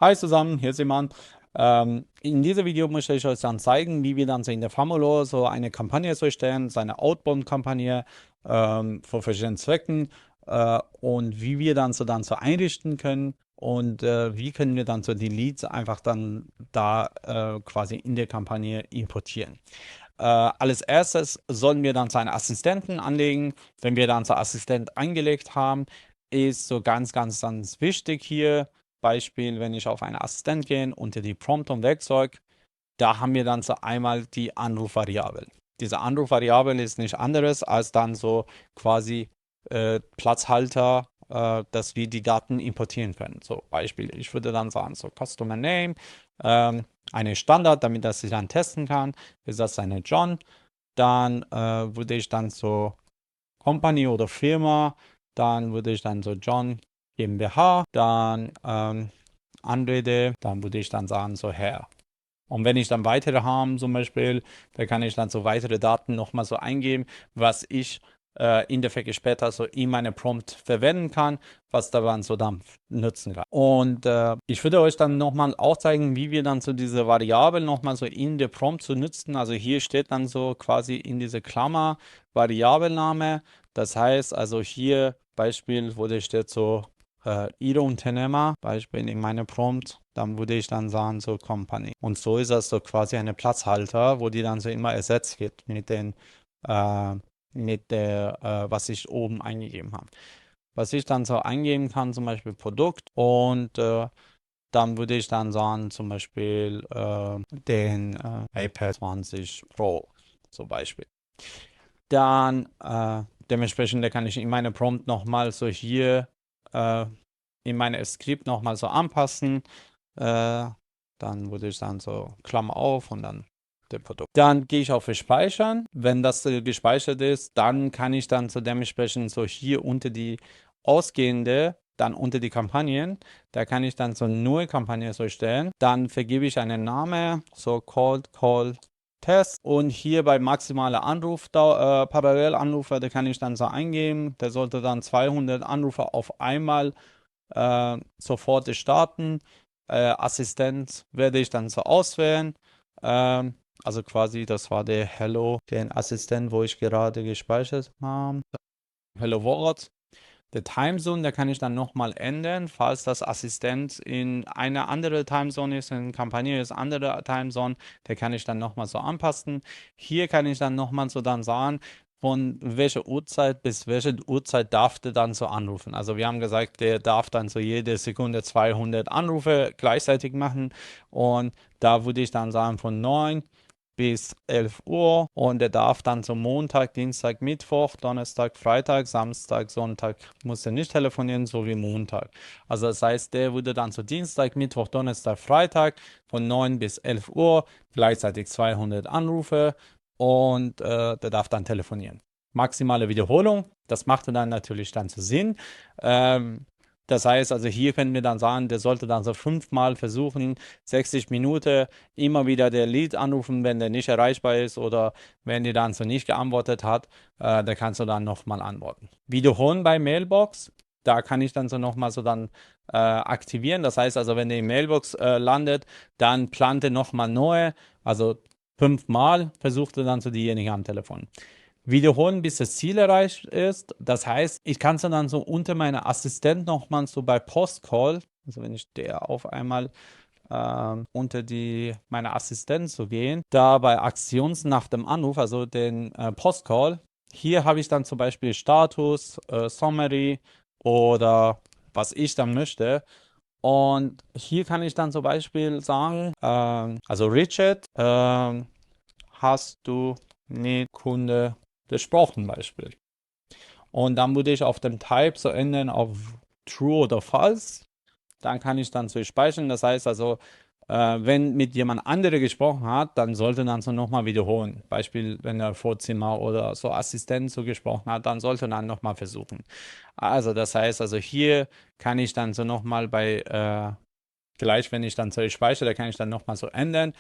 Hi zusammen, hier ist jemand. In diesem Video möchte ich euch dann zeigen, wie wir dann so in der Famolo so eine Kampagne so erstellen, so eine Outbound-Kampagne für verschiedene Zwecken und wie wir dann so einrichten können und wie können wir dann so die Leads einfach dann da quasi in der Kampagne importieren. Als erstes sollen wir dann so einen Assistenten anlegen. Wenn wir dann so Assistent angelegt haben, ist so ganz wichtig hier. Beispiel, wenn ich auf einen Assistent gehe, unter die Prompt und Werkzeug, da haben wir dann so einmal die Anrufvariable. Diese Anrufvariable ist nicht anderes als dann so quasi Platzhalter, dass wir die Daten importieren können. So Beispiel, ich würde dann sagen, so Customer Name, eine Standard, damit das ich dann testen kann, ist das eine John. Dann würde ich dann so Company oder Firma, dann würde ich dann so John GmbH, dann Anrede, dann würde ich dann sagen so Herr. Und wenn ich dann weitere habe, zum Beispiel, da kann ich dann so weitere Daten nochmal so eingeben, was ich in der Endeffekt später so in meine Prompt verwenden kann, was da dann so dann nutzen kann. Und ich würde euch dann nochmal auch zeigen, wie wir dann so diese Variablen nochmal so in der Prompt zu nutzen. Also hier steht dann so quasi in diese Klammer Variabelname. Das heißt also hier Beispiel, wo der steht so Ihre Unternehmer, Beispiel in meiner Prompt, dann würde ich dann sagen, so Company. Und so ist das so quasi eine Platzhalter, wo die dann so immer ersetzt wird äh, mit der, was ich oben eingegeben habe. Was ich dann so eingeben kann, zum Beispiel Produkt und dann würde ich dann sagen, zum Beispiel den iPad 20 Pro, zum Beispiel. Dann dementsprechend, da kann ich in meine Prompt nochmal so hier in meine Skript nochmal so anpassen. Dann würde ich dann so Klammer auf und dann der Produkt. Dann gehe ich auf Speichern. Wenn das gespeichert ist, dann kann ich dann so dementsprechend so hier unter die ausgehende, dann unter die Kampagnen, da kann ich dann so eine neue Kampagne so stellen. Dann vergebe ich einen Namen, so Cold Call Test und hier bei maximaler Anrufdauer, Parallelanrufer, da kann ich dann so eingeben, der sollte dann 200 Anrufer auf einmal sofort starten. Assistent werde ich dann so auswählen. Also quasi, das war der Hello, den Assistent, wo ich gerade gespeichert habe. Hello World. Der Timezone, der kann ich dann nochmal ändern, falls das Assistent in eine andere Timezone ist, in Kampagne ist andere Timezone, der kann ich dann nochmal so anpassen. Hier kann ich dann nochmal so dann sagen, von welcher Uhrzeit bis welche Uhrzeit darf der dann so anrufen. Also wir haben gesagt, der darf dann so jede Sekunde 200 Anrufe gleichzeitig machen und da würde ich dann sagen von 9 bis 11 Uhr und er darf dann so Montag, Dienstag, Mittwoch, Donnerstag, Freitag, Samstag, Sonntag muss er nicht telefonieren, so wie Montag. Also das heißt, der würde dann so Dienstag, Mittwoch, Donnerstag, Freitag von 9 bis 11 Uhr gleichzeitig 200 Anrufe und der darf dann telefonieren. Maximale Wiederholung, das macht dann natürlich dann so Sinn. Das heißt, also hier können wir dann sagen, der sollte dann so 5-mal versuchen, 60 Minuten immer wieder der Lead anrufen, wenn der nicht erreichbar ist oder wenn die dann so nicht geantwortet hat, da kannst du dann nochmal antworten. Wiederholen bei Mailbox, da kann ich dann so nochmal so dann aktivieren. Das heißt also, wenn der in Mailbox landet, dann plant er nochmal neu, also 5-mal versucht er dann so diejenigen am Telefon. Wiederholen, bis das Ziel erreicht ist. Das heißt, ich kann es dann so unter meiner Assistent nochmal so bei Postcall, also wenn ich der auf einmal unter meine Assistenz zu gehen, da bei Aktions nach dem Anruf, also den Postcall, hier habe ich dann zum Beispiel Status, Summary oder was ich dann möchte. Und hier kann ich dann zum Beispiel sagen, also Richard, hast du mit Kunde gesprochen Beispiel. Und dann würde ich auf dem Type so ändern auf True oder False. Dann kann ich dann so speichern. Das heißt also, wenn mit jemand anderem gesprochen hat, dann sollte dann so nochmal wiederholen. Beispiel, wenn er Vorzimmer oder so Assistent so gesprochen hat, dann sollte dann nochmal versuchen. Also das heißt also, hier kann ich dann so nochmal bei gleich, wenn ich dann so speichere, da kann ich dann nochmal so ändern.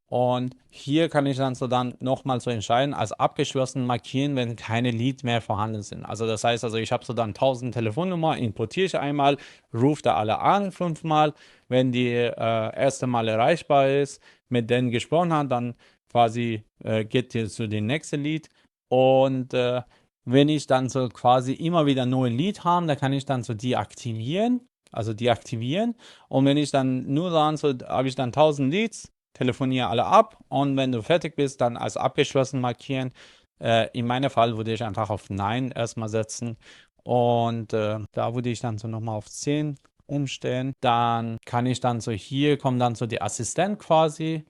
Und hier kann ich dann so nochmal so entscheiden, als abgeschlossen markieren, wenn keine Leads mehr vorhanden sind. Also das heißt, also ich habe so dann 1000 Telefonnummern, importiere ich einmal, rufe da alle an 5-mal. Wenn die erste Mal erreichbar ist, mit denen gesprochen hat, dann quasi geht ihr zu dem nächsten Lead. Und wenn ich dann so quasi immer wieder neue Lead habe, dann kann ich dann so deaktivieren. Also deaktivieren. Und wenn ich dann nur dann so, habe ich dann 1000 Leads, telefoniere alle ab und wenn du fertig bist, dann als abgeschlossen markieren. In meinem Fall würde ich einfach auf Nein erstmal setzen und da würde ich dann so nochmal auf 10 umstellen. Dann kann ich dann so, hier kommt dann so die Assistent quasi.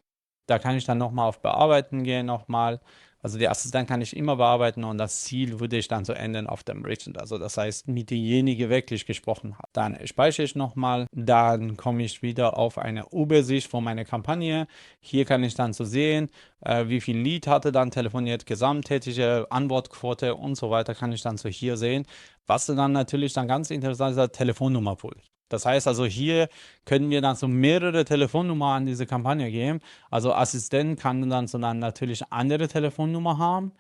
Da kann ich dann nochmal auf Bearbeiten gehen nochmal. Also die Assistent kann ich immer bearbeiten und das Ziel würde ich dann so ändern auf dem Merchant. Also das heißt, mit derjenige wirklich gesprochen hat. Dann speichere ich nochmal. Dann komme ich wieder auf eine Übersicht von meiner Kampagne. Hier kann ich dann so sehen, wie viel Lead hatte dann telefoniert, gesamttätige Antwortquote und so weiter kann ich dann so hier sehen. Was dann natürlich dann ganz interessant ist, der Telefonnummerpool. Das heißt also, hier können wir dann so mehrere Telefonnummern an diese Kampagne geben. Also Assistent kann dann so dann natürlich andere Telefonnummer haben.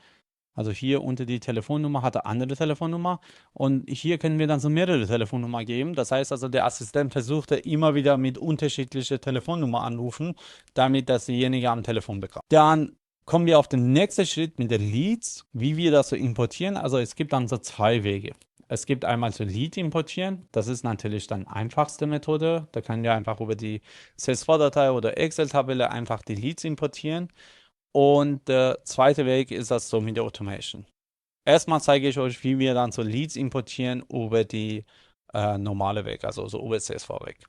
Also hier unter die Telefonnummer hat er andere Telefonnummer und hier können wir dann so mehrere Telefonnummern geben. Das heißt also, der Assistent versucht immer wieder mit unterschiedlichen Telefonnummern anrufen, damit das derjenige am Telefon bekommt. Dann kommen wir auf den nächsten Schritt mit den Leads, wie wir das so importieren. Also es gibt dann so 2 Wege. Es gibt einmal so Lead importieren. Das ist natürlich dann einfachste Methode. Da können wir einfach über die CSV-Datei oder Excel-Tabelle einfach die Leads importieren. Und der zweite Weg ist das so mit der Automation. Erstmal zeige ich euch, wie wir dann so Leads importieren über die normale Weg, also so über CSV-Weg.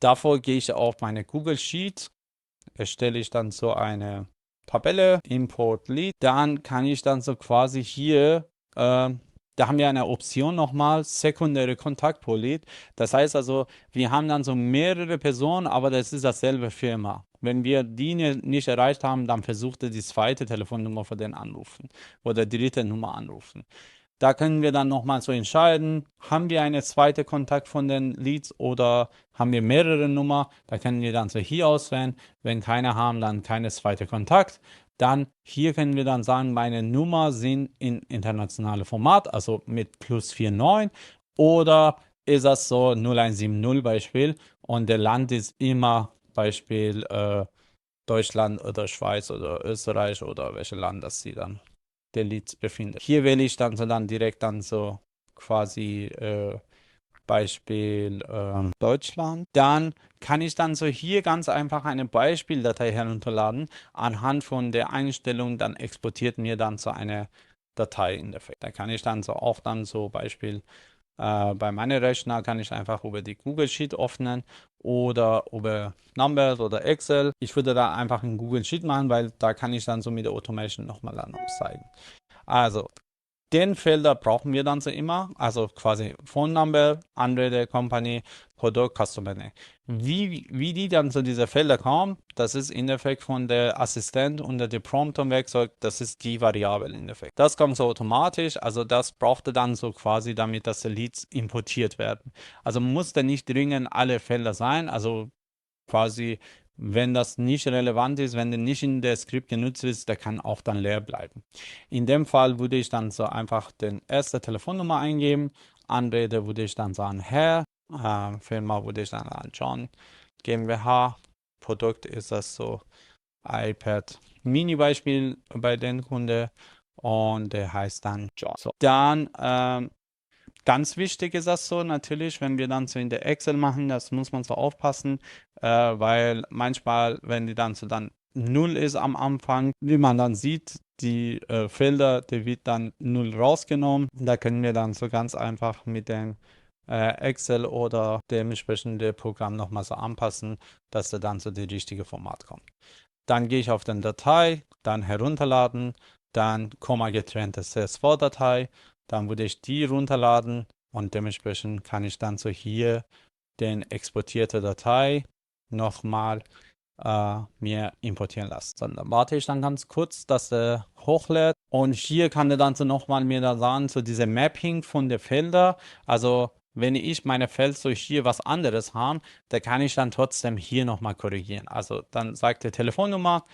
Davor gehe ich auf meine Google Sheet, erstelle ich dann so eine Tabelle, Import Lead. Dann kann ich dann so quasi hier, da haben wir eine Option nochmal, sekundäre Kontakt pro Lead. Das heißt also, wir haben dann so mehrere Personen, aber das ist dasselbe Firma. Wenn wir die nicht erreicht haben, dann versucht er die zweite Telefonnummer von denen anrufen oder dritte Nummer anrufen. Da können wir dann nochmal so entscheiden, haben wir eine zweite Kontakt von den Leads oder haben wir mehrere Nummern. Da können wir dann so hier auswählen. Wenn keine haben, dann keine zweite Kontakt. Dann hier können wir dann sagen, meine Nummer sind in internationale Format, also mit +49 oder ist das so 0170 Beispiel und der Land ist immer Beispiel Deutschland oder Schweiz oder Österreich oder welches Land das sie dann der Lead befindet. Hier wähle ich dann so direkt dann so quasi Beispiel Deutschland. Dann kann ich dann so hier ganz einfach eine Beispieldatei herunterladen. Anhand von der Einstellung dann exportiert mir dann so eine Datei in der Effekt. Da kann ich dann so auch dann so Beispiel bei meinem Rechner kann ich einfach über die Google Sheet öffnen oder über Numbers oder Excel. Ich würde da einfach einen Google Sheet machen, weil da kann ich dann so mit der Automation nochmal dann zeigen. Also, den Felder brauchen wir dann so immer, also quasi Phone Number, Anrede, Company, Produkt, Customer Name. Wie die dann so diese Felder kommen, das ist in Effekt von der Assistent unter der Prompt und Werkzeug, das ist die Variable in Effekt. Das kommt so automatisch, also das brauchte dann so quasi, damit dass die Leads importiert werden. Also musste nicht dringend alle Felder sein, also quasi wenn das nicht relevant ist, wenn der nicht in der Skript genutzt ist, der kann auch dann leer bleiben. In dem Fall würde ich dann so einfach den erste Telefonnummer eingeben. Anrede würde ich dann sagen Herr. Firma würde ich dann sagen John GmbH. Produkt ist das so iPad Mini Beispiel bei den Kunden und der heißt dann John. So. Dann ganz wichtig ist das so natürlich, wenn wir dann so in der Excel machen, das muss man so aufpassen, weil manchmal, wenn die dann so dann 0 ist am Anfang, wie man dann sieht, die Felder, die wird dann 0 rausgenommen. Da können wir dann so ganz einfach mit dem Excel oder dementsprechende Programm nochmal so anpassen, dass da dann so die richtige Format kommt. Dann gehe ich auf den Datei, dann herunterladen, dann Komma getrennte CSV-Datei. Dann würde ich die runterladen und dementsprechend kann ich dann so hier den exportierte Datei nochmal mir importieren lassen. Dann warte ich dann ganz kurz, dass er hochlädt und hier kann er dann so nochmal mir da sagen, so diese Mapping von der Felder. Also wenn ich meine Feld so hier was anderes habe, da kann ich dann trotzdem hier nochmal korrigieren. Also dann sagt die Telefonnummer,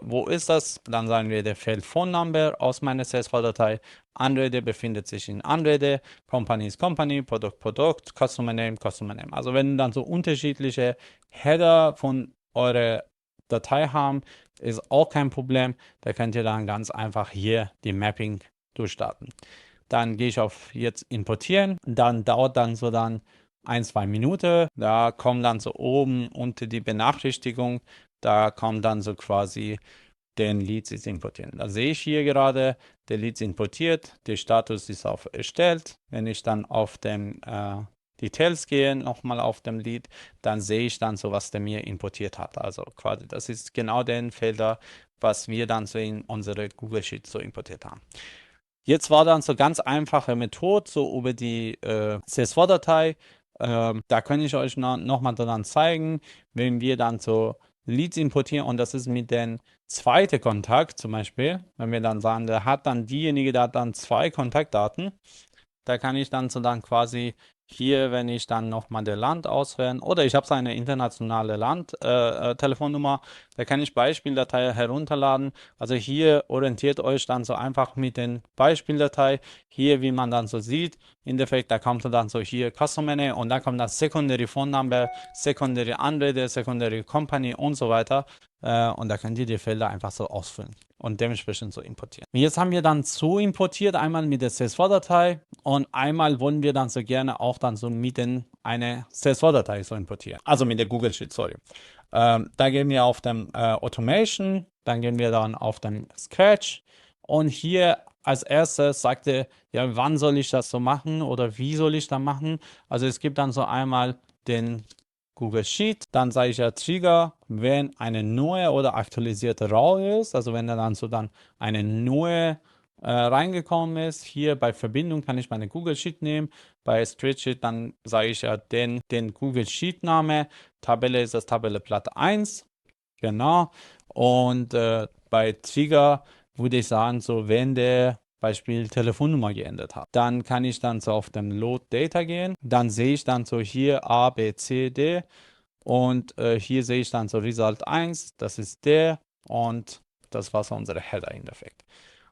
wo ist das? Dann sagen wir der Feld Phone Number aus meiner CSV-Datei. Anrede befindet sich in Anrede, Company ist Company, Produkt, Produkt, Customer Name, Customer Name. Also wenn dann so unterschiedliche Header von eurer Datei haben, ist auch kein Problem. Da könnt ihr dann ganz einfach hier die Mapping durchstarten. Dann gehe ich auf jetzt importieren. Dann dauert dann so dann 1-2 Minuten. Da kommt dann so oben unter die Benachrichtigung, da kommt dann so quasi den Leads ist importieren. Da sehe ich hier gerade, der Leads importiert, der Status ist auf erstellt. Wenn ich dann auf den Details gehe, nochmal auf dem Lead, dann sehe ich dann so, was der mir importiert hat. Also quasi, das ist genau den Felder, was wir dann so in unsere Google Sheet so importiert haben. Jetzt war dann so ganz einfache Methode, so über die CSV-Datei. Da kann ich euch nochmal dann zeigen, wenn wir dann so Leads importieren und das ist mit dem zweiten Kontakt zum Beispiel, wenn wir dann sagen, der hat dann diejenige, der hat dann 2 Kontaktdaten, da kann ich dann so dann quasi hier, wenn ich dann nochmal der Land auswählen oder ich habe eine internationale Telefonnummer, da kann ich Beispieldatei herunterladen. Also hier orientiert euch dann so einfach mit den Beispieldatei. Hier, wie man dann so sieht, im Endeffekt, da kommt dann so hier Customer Name und dann kommt das Secondary Phone Number, Secondary Anrede, Secondary Company und so weiter. Und da könnt ihr die Felder einfach so ausfüllen und dementsprechend so importieren. Und jetzt haben wir dann so importiert, einmal mit der CSV-Datei und einmal wollen wir dann so gerne auch dann so mit eine CSV-Datei so importieren. Also mit der Google Sheet, sorry. Da gehen wir auf den Automation, dann gehen wir dann auf den Scratch und hier als erstes sagte, ja, wann soll ich das so machen oder wie soll ich das machen? Also es gibt dann so einmal den Google Sheet, dann sage ich ja Trigger, wenn eine neue oder aktualisierte RAW ist, also wenn er dann so dann eine neue reingekommen ist. Hier bei Verbindung kann ich meine Google Sheet nehmen. Bei Spreadsheet dann sage ich ja den Google Sheet Name. Tabelle ist das Tabelleblatt 1. Genau. Und bei Trigger würde ich sagen, so wenn der Beispiel Telefonnummer geändert hat. Dann kann ich dann so auf dem Load Data gehen. Dann sehe ich dann so hier A, B, C, D. Und hier sehe ich dann so Result 1. Das ist der. Und das war so unsere Header im Endeffekt.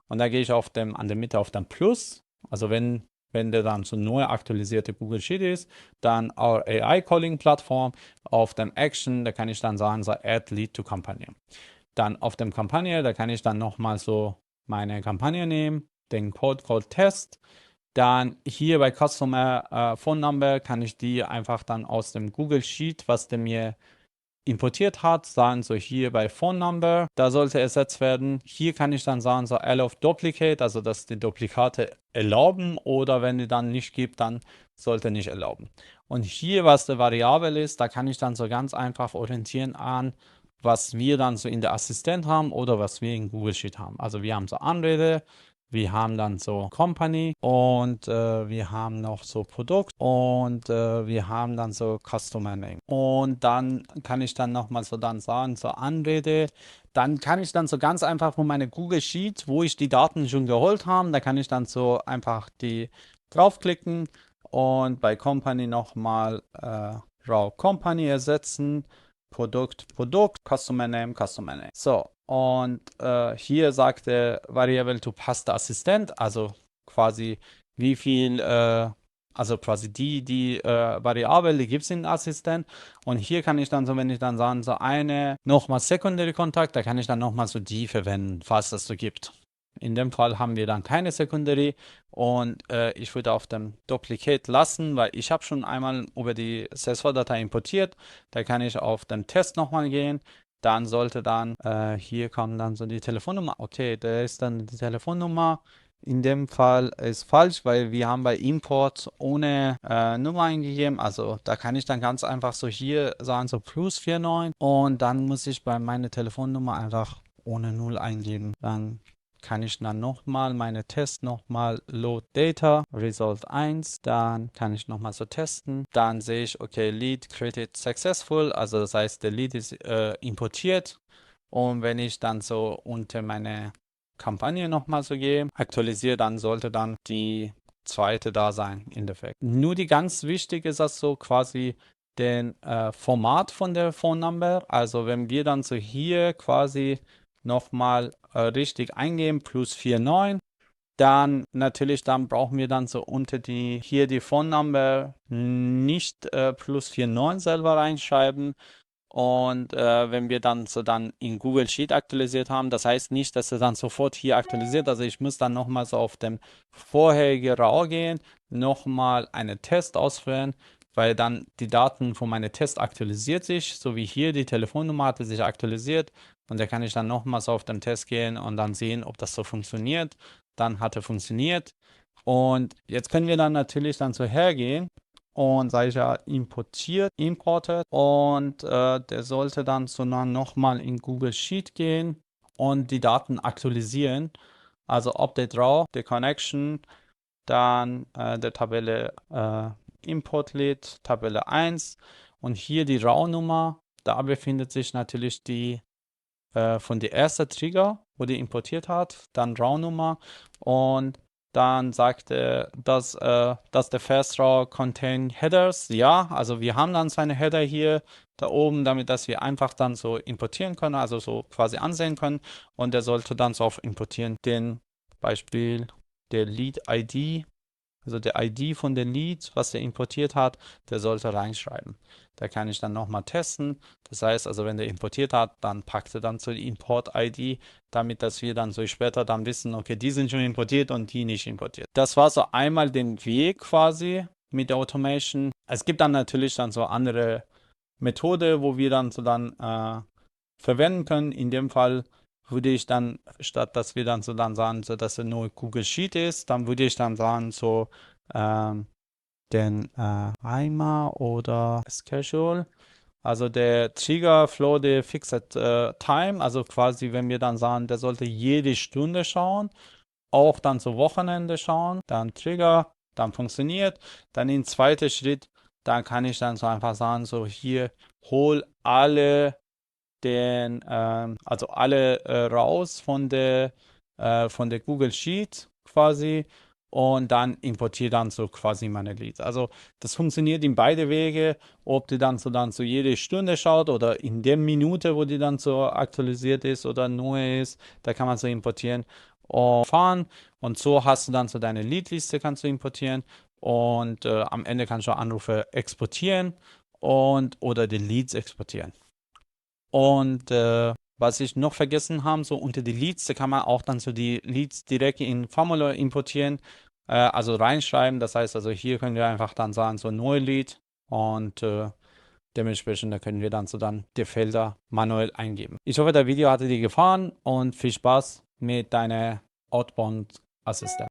Und da gehe ich an der Mitte auf den Plus. Also wenn der dann so neu aktualisierte Google Sheet ist, dann our AI Calling Plattform auf dem Action, da kann ich dann sagen, so Add Lead to Kampagne. Dann auf dem Kampagne, da kann ich dann nochmal so meine Kampagne nehmen, den Code Test. Dann hier bei Customer Phone Number kann ich die einfach dann aus dem Google Sheet, was der mir importiert hat, sagen so hier bei Phone Number, da sollte ersetzt werden. Hier kann ich dann sagen so Allow Duplicate, also dass die Duplikate erlauben oder wenn die dann nicht gibt, dann sollte nicht erlauben. Und hier, was die Variable ist, da kann ich dann so ganz einfach orientieren an, was wir dann so in der Assistent haben oder was wir in Google Sheet haben. Also wir haben so Anrede, wir haben dann so Company und wir haben noch so Produkt und wir haben dann so Customer Name. Und dann kann ich dann nochmal so dann sagen, so Anrede. Dann kann ich dann so ganz einfach von meiner Google Sheet, wo ich die Daten schon geholt habe, da kann ich dann so einfach die draufklicken und bei Company nochmal Raw Company ersetzen. Produkt, Customer Name. So, und hier sagt der Variable to pass the Assistent, also quasi wie viel, also quasi die Variable gibt es in Assistent. Und hier kann ich dann so, wenn ich dann sagen, so eine nochmal Secondary Kontakt, da kann ich dann nochmal so die verwenden, falls das so gibt. In dem Fall haben wir dann keine Secondary und ich würde auf dem Duplicate lassen, weil ich habe schon einmal über die CSV-Datei importiert. Da kann ich auf den Test nochmal gehen. Dann sollte dann, hier kommen dann so die Telefonnummer. Okay, da ist dann die Telefonnummer. In dem Fall ist falsch, weil wir haben bei Import ohne Nummer eingegeben. Also da kann ich dann ganz einfach so hier sagen, so plus 49 und dann muss ich bei meiner Telefonnummer einfach ohne 0 eingeben. Dann kann ich dann nochmal meine Tests nochmal Load Data, Result 1, dann kann ich nochmal so testen. Dann sehe ich, okay, Lead created successful, also das heißt, der Lead ist importiert. Und wenn ich dann so unter meine Kampagne nochmal so gehe, aktualisiere, dann sollte dann die zweite da sein, im Endeffekt. Nur die ganz wichtig ist das so quasi den Format von der Phone Number. Also wenn wir dann so hier quasi nochmal richtig eingeben, +49, dann natürlich, dann brauchen wir dann so unter hier die Phone Number nicht +49 selber reinschreiben. Und wenn wir dann so dann in Google Sheet aktualisiert haben, das heißt nicht, dass er dann sofort hier aktualisiert. Also ich muss dann nochmal so auf dem vorherigen RAW gehen, nochmal einen Test ausführen, weil dann die Daten von meinem Test aktualisiert sich, so wie hier die Telefonnummer hatte sich aktualisiert. Und da kann ich dann nochmals auf den Test gehen und dann sehen, ob das so funktioniert. Dann hat er funktioniert. Und jetzt können wir dann natürlich dann so hergehen und sage ich ja imported und der sollte dann so nochmal in Google Sheet gehen und die Daten aktualisieren. Also Update RAW, der Connection, dann der Tabelle Import Lead, Tabelle 1 und hier die RAW-Nummer. Da befindet sich natürlich die von der ersten Trigger, wo die importiert hat, dann RAW-Nummer und dann sagt er, dass der Fast RAW contain Headers. Ja, also wir haben dann seine Header hier da oben, damit dass wir einfach dann so importieren können, also so quasi ansehen können. Und der sollte dann so auf importieren den Beispiel der Lead-ID, also der ID von den Leads, was er importiert hat, der sollte reinschreiben. Da kann ich dann nochmal testen. Das heißt also, wenn der importiert hat, dann packt er dann so die Import-ID, damit dass wir dann so später dann wissen, okay, die sind schon importiert und die nicht importiert. Das war so einmal den Weg quasi mit der Automation. Es gibt dann natürlich dann so andere Methode, wo wir dann so dann verwenden können. In dem Fall würde ich dann, statt dass wir dann so dann sagen, so dass er nur Google Sheet ist, dann würde ich dann sagen, so den Timer oder Schedule. Also der Trigger Flow the Fixed Time, also quasi, wenn wir dann sagen, der sollte jede Stunde schauen, auch dann zu Wochenende schauen, dann Trigger, dann funktioniert, dann im zweiten Schritt, dann kann ich dann so einfach sagen, so hier hol alle also alle raus von der Google Sheet quasi und dann importiere dann so quasi meine Leads. Also das funktioniert in beide Wege, ob die dann so jede Stunde schaut oder in der Minute, wo die dann so aktualisiert ist oder neu ist, da kann man so importieren und fahren und so hast du dann so deine Leadliste kannst du importieren und am Ende kannst du Anrufe exportieren und oder die Leads exportieren. Und was ich noch vergessen habe, so unter die Leads, da kann man auch dann so die Leads direkt in Formular importieren, also reinschreiben. Das heißt also, hier können wir einfach dann sagen, so neue Lead und dementsprechend, da können wir dann so dann die Felder manuell eingeben. Ich hoffe, das Video hatte dir gefallen und viel Spaß mit deiner Outbound Assistent.